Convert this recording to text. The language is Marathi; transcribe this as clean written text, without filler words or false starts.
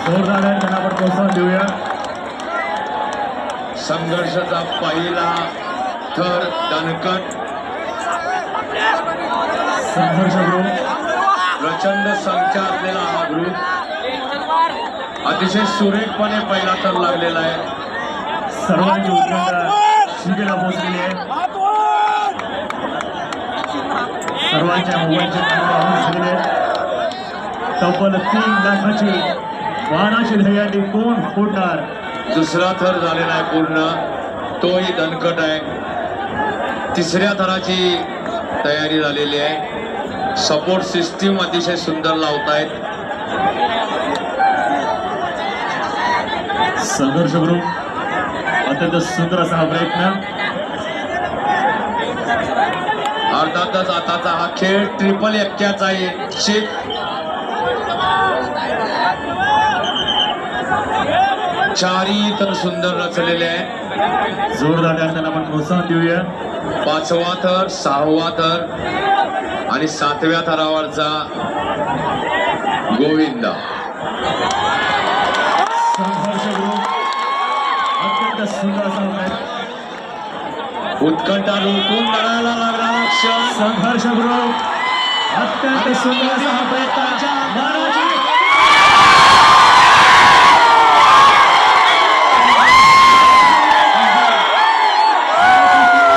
जोरदार आहे, त्यांना आपण प्रोत्साहन देऊया. संघर्षाचा पहिला थर दणकट संघर्ष ग्रुप, प्रचंड संख्या असलेला हा ग्रुप अतिशय सुरेखपणे पहिला थर लागलेला आहे. सर्वांची उत्कंठा शिगेला पोहोचलेली आहे. सर्वांच्या मोबाईलचे नंबर झालेले आहेत. तब्बल 3 लाखाची बाणाची दहीहंडी कोण फोडणार? दुसरा थर झालेला आहे पूर्ण, तोही दणकट आहे. तिसऱ्या थराची तयारी झालेली आहे. सपोर्ट सिस्टीम अतिशय सुंदर लावतायत. संघर्ष ग्रुप अत्यंत सुंदर असा हा प्रयत्न. अर्थातच आताचा हा खेळ ट्रिपल एक्क्याचा आहे. चारी तर सुंदर रचलेले आहे. जोरदार त्यांना आपण प्रोत्साहन देऊया. 5वा थर, 6वा थर आणि 7व्या थरावरचा गोविंदा. संघर्ष ग्रुप अत्यंत सुंदर असा हा प्रयत्न. उत्कंठा रोखून लढायला लागणारा क्षण. संघर्ष ग्रुप अत्यंत सुंदर असा हा प्रयत्न.